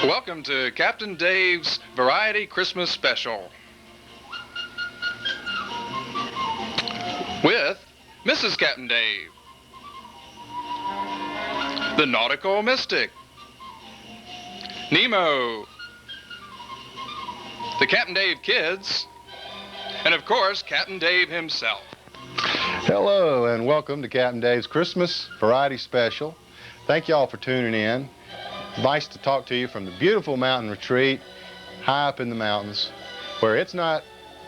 Welcome to Captain Dave's Variety Christmas Special with Mrs. Captain Dave, the Nautical Mystic, Nemo, the Captain Dave Kids, and of course, Captain Dave himself. Hello and welcome to Captain Dave's Christmas Variety Special. Thank you all for tuning in. Nice to talk to you from the beautiful mountain retreat high up in the mountains where it's not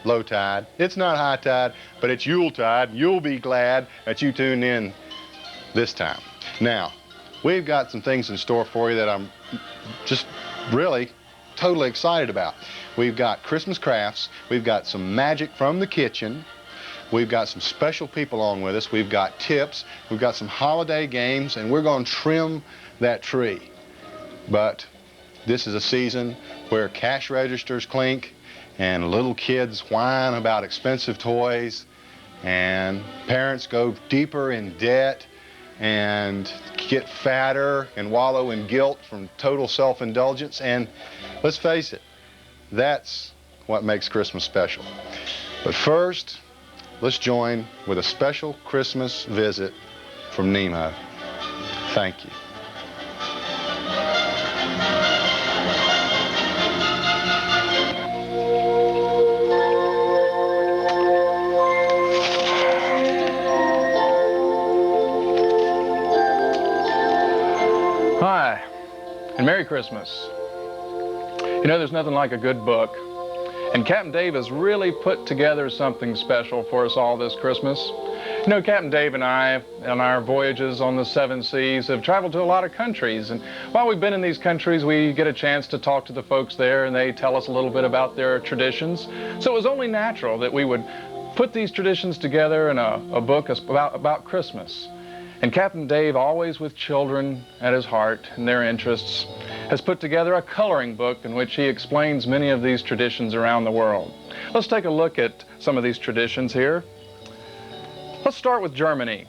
low tide, it's not high tide, but it's Yule tide. You'll be glad that you tuned in this time. Now, we've got some things in store for you that I'm just really totally excited about. We've got Christmas crafts, we've got some magic from the kitchen, we've got some special people on with us, we've got tips, we've got some holiday games, and we're going to trim that tree. But this is a season where cash registers clink and little kids whine about expensive toys and parents go deeper in debt and get fatter and wallow in guilt from total self-indulgence. And let's face it, that's what makes Christmas special. But first, let's join with a special Christmas visit from Nemo. Thank you. Hi, and Merry Christmas. You know, there's nothing like a good book, and Captain Dave has really put together something special for us all this Christmas. You know, Captain Dave and I, on our voyages on the 7 seas, have traveled to a lot of countries, and while we've been in these countries, we get a chance to talk to the folks there, and they tell us a little bit about their traditions. So it was only natural that we would put these traditions together in a book about Christmas. And Captain Dave, always with children at his heart and their interests, has put together a coloring book in which he explains many of these traditions around the world. Let's take a look at some of these traditions here. Let's start with Germany.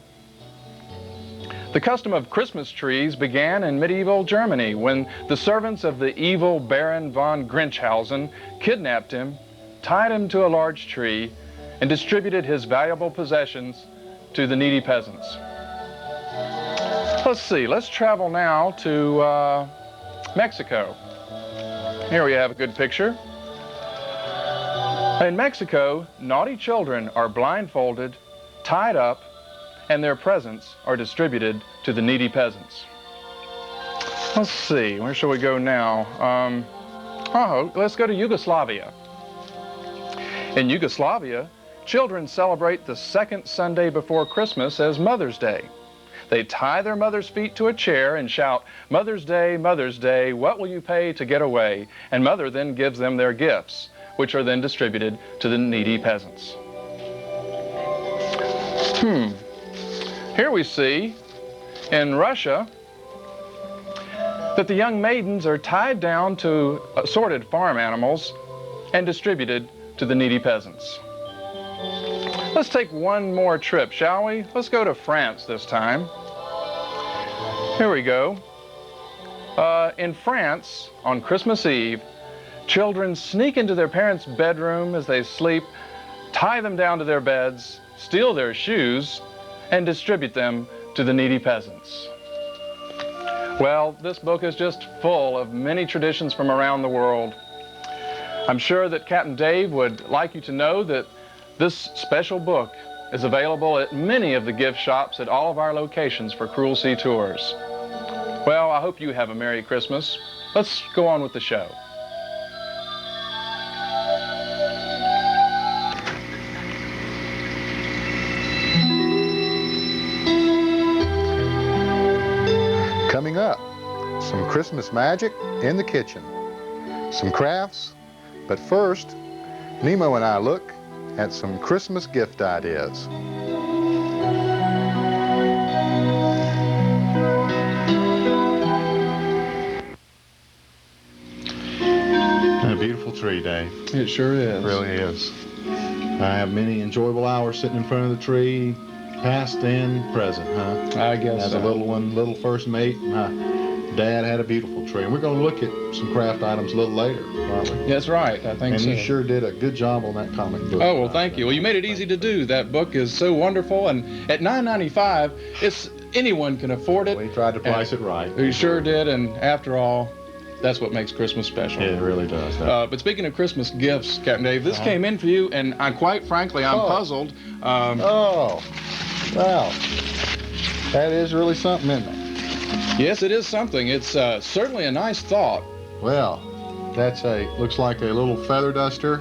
The custom of Christmas trees began in medieval Germany when the servants of the evil Baron von Grinchhausen kidnapped him, tied him to a large tree, and distributed his valuable possessions to the needy peasants. Let's see, let's travel now to Mexico. Here we have a good picture. In Mexico, naughty children are blindfolded, tied up, and their presents are distributed to the needy peasants. Let's see, where shall we go now? Let's go to Yugoslavia. In Yugoslavia, children celebrate the second Sunday before Christmas as Mother's Day. They tie their mother's feet to a chair and shout, Mother's Day, what will you pay to get away? And Mother then gives them their gifts, which are then distributed to the needy peasants. Here we see, in Russia, that the young maidens are tied down to assorted farm animals and distributed to the needy peasants. Let's take one more trip, shall we? Let's go to France this time. Here we go. In France, on Christmas Eve, children sneak into their parents' bedroom as they sleep, tie them down to their beds, steal their shoes, and distribute them to the needy peasants. Well, this book is just full of many traditions from around the world. I'm sure that Captain Dave would like you to know that this special book is available at many of the gift shops at all of our locations for Cruel Sea Tours. Well, I hope you have a Merry Christmas. Let's go on with the show. Coming up, some Christmas magic in the kitchen, some crafts, but first, Nemo and I look at some Christmas gift ideas. A beautiful tree, Dave. It sure is. It really is. I have many enjoyable hours sitting in front of the tree, past and present, huh? I guess As so. a little one, little first mate, Dad had a beautiful tree. And we're going to look at some craft items a little later, aren't we? That's right, I think And so. you sure did a good job on that comic book. Oh, well, thank you. Well, you made it easy to do. That book is so wonderful, and at $9.95, it's anyone can afford it. We tried to price it right. We sure did, and after all, that's what makes Christmas special. It really does. But speaking of Christmas gifts, Captain Dave, this came in for you, and quite frankly, I'm puzzled. Oh, wow. That is really something, isn't it? Yes, it is something. It's certainly a nice thought. Well, looks like a little feather duster.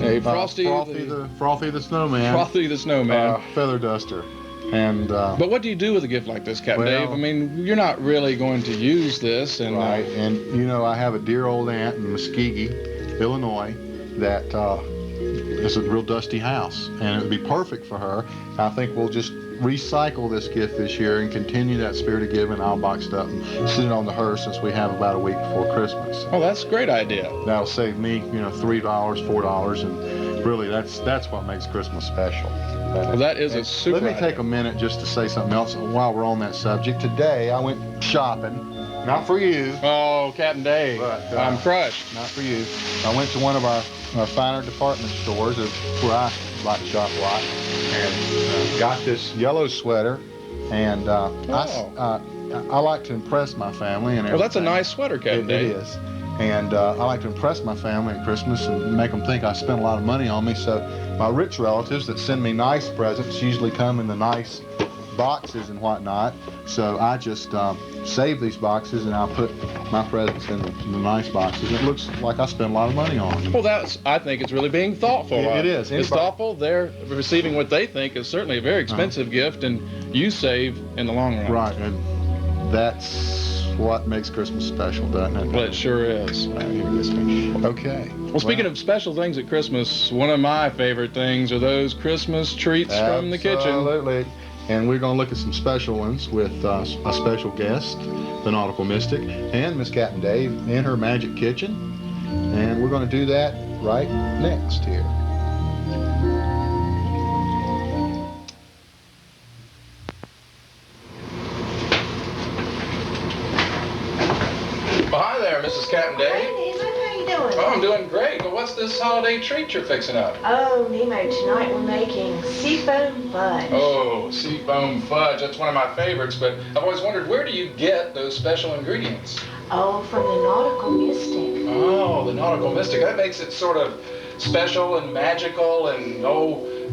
A Frosty Frothy the Snowman. Frothy the Snowman. Feather duster. And but what do you do with a gift like this, Captain well, Dave? I mean, you're not really going to use this. And, right, and you know, I have a dear old aunt in Muskogee, Illinois, that is a real dusty house, and it would be perfect for her. I think we'll just recycle this gift this year and continue that spirit of giving. I'll box it up and sit it on the hearse since we have about a week before Christmas. Oh, that's a great idea. That'll save me, $3, $4, and really that's what makes Christmas special. Well, that is a super Let me idea. take a minute just to say something else while we're on that subject. Today I went shopping, not for you. Oh, Captain Dave, But, I'm crushed. Not for you. I went to one of our finer department stores, where I like to shop a lot, and got this yellow sweater. And I like to impress my family and everything. Well, that's a nice sweater, Captain It Dave. is. And I like to impress my family at Christmas and make them think I spent a lot of money on me. So my rich relatives that send me nice presents usually come in the nice boxes and whatnot. So I just save these boxes and I'll put my presents in the nice boxes. It looks like I spent a lot of money on them. Well, I think it's really being thoughtful. It is. It's thoughtful. They're receiving what they think is certainly a very expensive gift, and you save in the long run. Right, and that's what makes Christmas special, doesn't it? Well, it sure is. Okay. Well, speaking of special things at Christmas, one of my favorite things are those Christmas treats from the kitchen. Absolutely. And we're going to look at some special ones with a special guest, the Nautical Mystic, and Miss Captain Dave in her magic kitchen. And we're going to do that right next here. Well, hi there, Mrs. Captain Dave. Hey, Nemo, how you doing? Oh, I'm doing great. Well, what's this holiday treat you're fixing up? Oh, Nemo, tonight we're making Seafoam Fudge. Oh, Seafoam Fudge. That's one of my favorites, but I've always wondered, where do you get those special ingredients? Oh, from the Nautical Mystic. Oh, the Nautical Mystic. That makes it sort of special and magical and,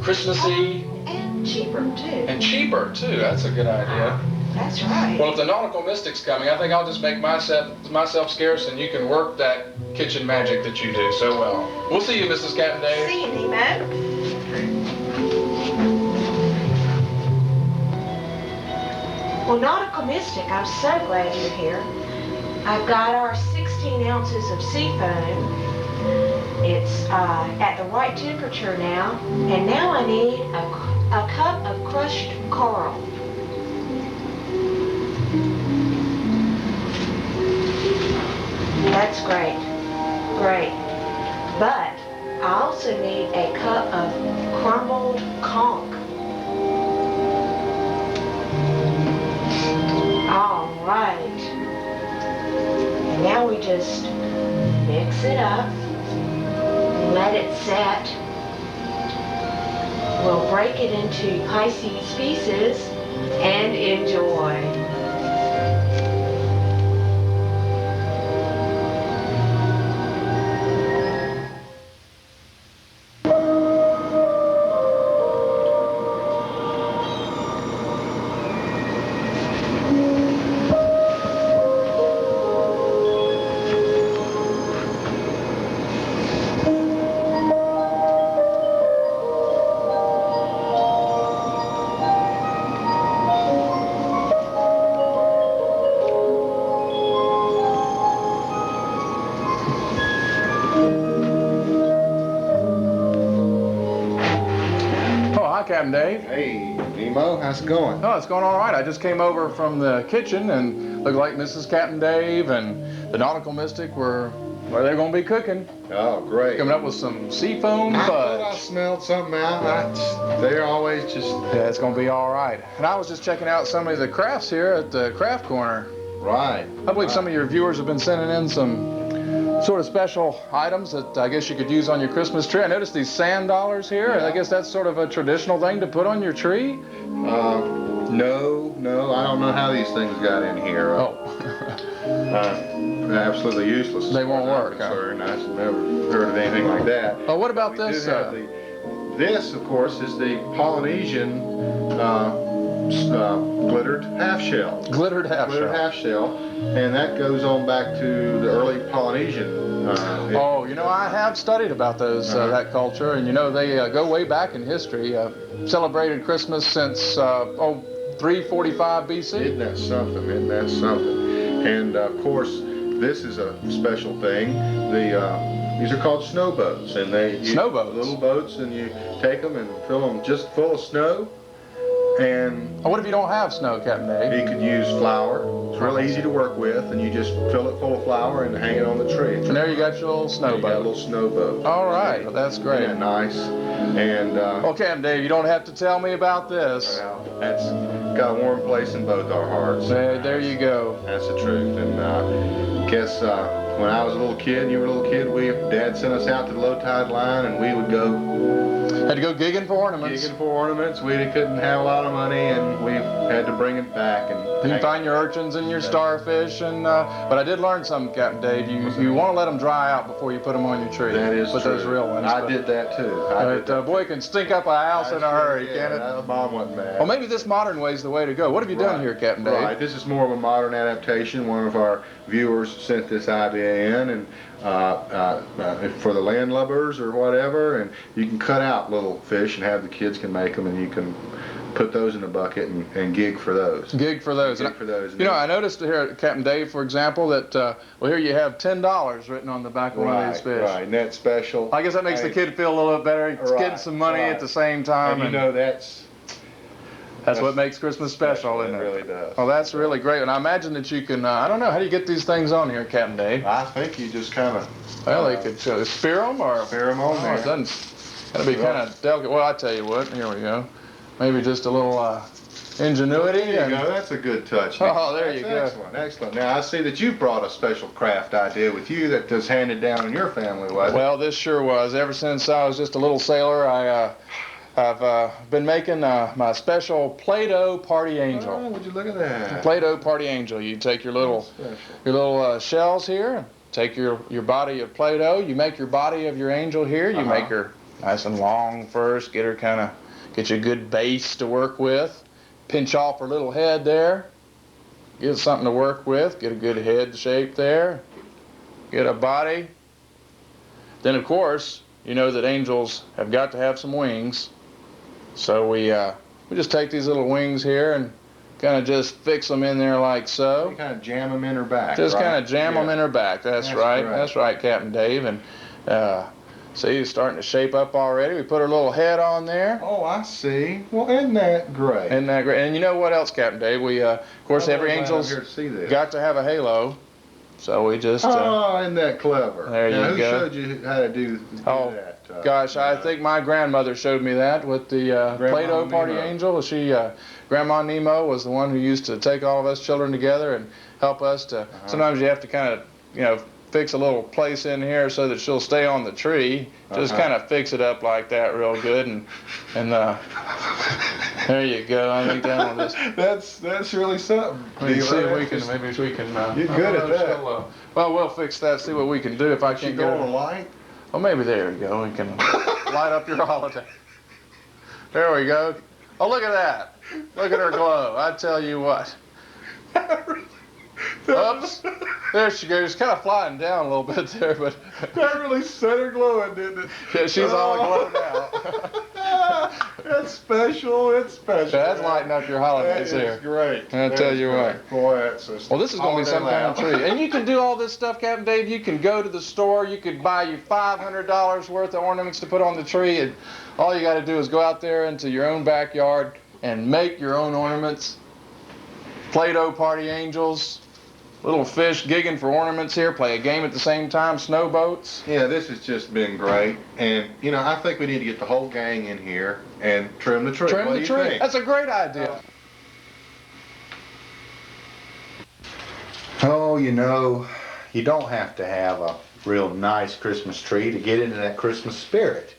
Christmassy. And cheaper, too. And cheaper, too. That's a good idea. That's right. Well, if the Nautical Mystic's coming, I think I'll just make myself scarce, and you can work that kitchen magic that you do so well. We'll see you, Mrs. Captain Dave. See you, Nemo. Well, Nautical Mystic, I'm so glad you're here. I've got our 16 ounces of seafoam. It's at the right temperature now. And now I need a cup of crushed coral. That's great. Great. But I also need a cup of crumbled conch. All right. And now we just mix it up, let it set. We'll break it into Pisces pieces and enjoy. Captain Dave. Hey, Nemo, how's it going? Oh, it's going all right. I just came over from the kitchen and looked like Mrs. Captain Dave and the Nautical Mystic were they're going to be cooking. Oh, great. Coming up with some Seafoam I thought I Fudge. smelled something out. They're always just... Yeah, it's going to be all right. And I was just checking out some of the crafts here at the Craft Corner. Right. I believe some of your viewers have been sending in some sort of special items that I guess you could use on your Christmas tree. I noticed these sand dollars here. Yeah. I guess that's sort of a traditional thing to put on your tree. No, I don't know how these things got in here. Absolutely useless. They won't work, Huh? I've never heard of anything like that. Oh, what about We this? do have this, of course, is the Polynesian glittered half shell. Glittered half shell. Glittered half shell, and that goes on back to the early Polynesian. Oh, you know, I have studied about those that culture, and you know they go way back in history. Celebrated Christmas since 345 BC. Isn't that something? Isn't that something? And of course, this is a special thing. These are called snow boats, and snow boats. Little boats, and you take them and fill them just full of snow. And what if you don't have snow, Captain Dave? you could use flour. It's real easy to work with, and you just fill it full of flour and hang it on the tree. And there you got your little snow You got a boat. little snow boat. All right, well, that's great. Isn't that nice? And Well, Captain Dave, you don't have to tell me about this. well, that's got a warm place in both our hearts. There you go. That's the truth. And guess when I was a little kid, and you were a little kid, Dad sent us out to the low tide line, and we would go Had to go gigging for ornaments. gigging for ornaments. We couldn't have a lot of money, and we had to bring it back. And You can find your urchins and your starfish, and but I did learn something, Captain Dave. You want to let them dry out before you put them on your tree. That is But true. those real ones. I did that too. But boy, it can stink up a house in a hurry, can it? Mom wasn't mad. Well, maybe this modern way is the way to go. What have you done here, Captain Dave? Right. This is more of a modern adaptation. One of our viewers sent this idea in, and for the landlubbers or whatever, and you can cut out little fish and have the kids can make them, and you can put those in a bucket and gig for those. Gig for those. Gig for those. You know, I noticed here, Captain Dave, for example, that well, here you have $10 written on the back of one of these fish. Right, and that's special. I guess that makes the kid feel a little bit better. He's getting some money at the same time. And you know that's what makes Christmas special, isn't it? It really does. Well, that's really great. And I imagine that you can, I don't know, how do you get these things on here, Captain Dave? I think you just kind of Well, they could spear them or? spear them on Oh, there. it doesn't, gotta be kind of delicate. Well, I tell you what, here we go. Maybe just a little ingenuity. There you go. That's a good touch. Nick. Oh, there you go. Excellent, excellent. Now I see that you brought a special craft idea with you that was handed down in your family, wasn't it? Well, this sure was. Ever since I was just a little sailor, I've been making my special Play-Doh party angel. Oh, would you look at that? Play-Doh party angel. You take your little shells here, take your body of Play-Doh. You make your body of your angel here. You make her nice and long first. Get you a good base to work with. Pinch off her little head there. Get something to work with. Get a good head shape there. Get a body. Then, of course, you know that angels have got to have some wings. So we just take these little wings here and kind of just fix them in there like so. You kind of jam them in her back. Just right? kind of jam them in her back. That's right. correct. That's right, Captain Dave. And see, it's starting to shape up already. We put her little head on there. Oh, I see. Well, isn't that great? Isn't that great? And you know what else, Captain Dave? We, of course, every angel's here to see this. got to have a halo. So we just... oh, isn't that clever? There now, you who go. showed you how to do Oh, that? Gosh, I think my grandmother showed me that with the Play-Doh party Nemo. angel. She, Grandma Nemo was the one who used to take all of us children together and help us to. Sometimes you have to kind of, fix a little place in here so that she'll stay on the tree. Just kind of fix it up like that real good, and there you go. I think that one just. That's really something. Maybe see if we can. Maybe we can. You're good at that. Well, we'll fix that. See what we can do. If I She can't go get on it. a light. Oh, maybe there we go. We can light up your holiday. There we go. Oh, look at that. Look at her glow. I tell you what. Oops. There she goes. She's kind of flying down a little bit there, but That really set her glowing, didn't it? yeah, she's all aglow now. That's special. It's special. That's lighting up your holidays That here. is great. I'll tell you what. Boy, that's just Well, this is going to be some kind of treat. And you can do all this stuff, Captain Dave. You can go to the store. You could buy you $500 worth of ornaments to put on the tree. And all you got to do is go out there into your own backyard and make your own ornaments. Play-Doh party angels. Little fish gigging for ornaments here. Play a game at the same time. Snow boats. Yeah, this has just been great. And, I think we need to get the whole gang in here and trim the tree. Trim What the do you tree. think? That's a great idea. Well, you know, you don't have to have a real nice Christmas tree to get into that Christmas spirit.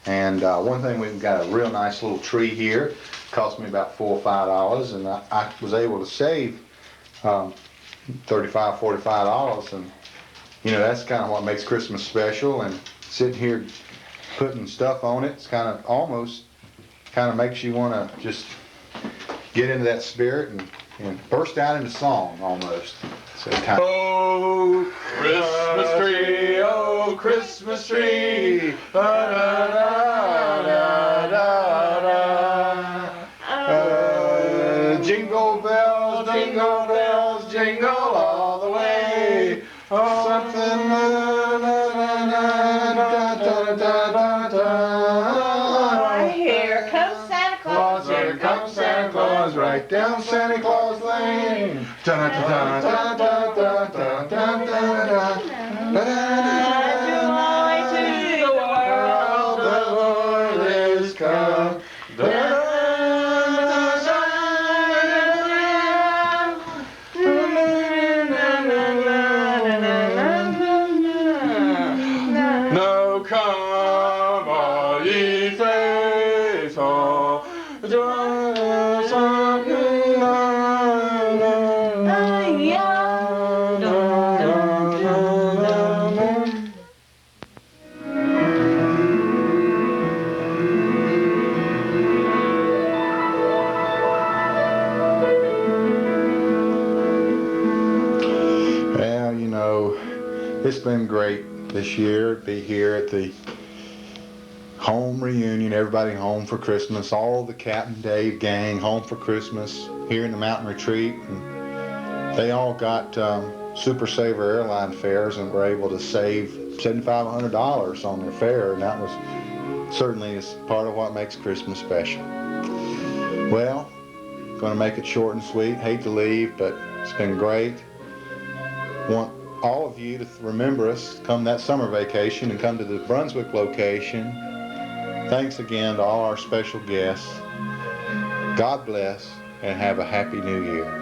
And one thing, we've got a real nice little tree here. Cost me about $4 or $5, and I was able to save $35, $45, and you know, that's kind of what makes Christmas special. And sitting here putting stuff on it, it's kind of almost makes you want to just get into that spirit and burst out into song almost. So Oh, Christmas tree, oh, Christmas tree, jingle bells, jingle bells, jingle all the way. Oh, something. Here comes Santa Claus. Here comes Santa Claus, right down Santa Claus Lane. Dun, dun, dun, dun, dun, dun, dun, dun, dun, Joy to the world, the Lord is come. Now come all ye faithful, join us Well, you know, it's been great this year to be here at the home reunion, everybody home for Christmas, all the Captain Dave gang home for Christmas here in the mountain retreat. And they all got Super Saver airline fares and were able to save $7,500 on their fare, and that was certainly is part of what makes Christmas special. Well, going to make it short and sweet. Hate to leave, but it's been great. Want all of you to remember us come that summer vacation and come to the Brunswick location. Thanks again to all our special guests. God bless and have a happy new year.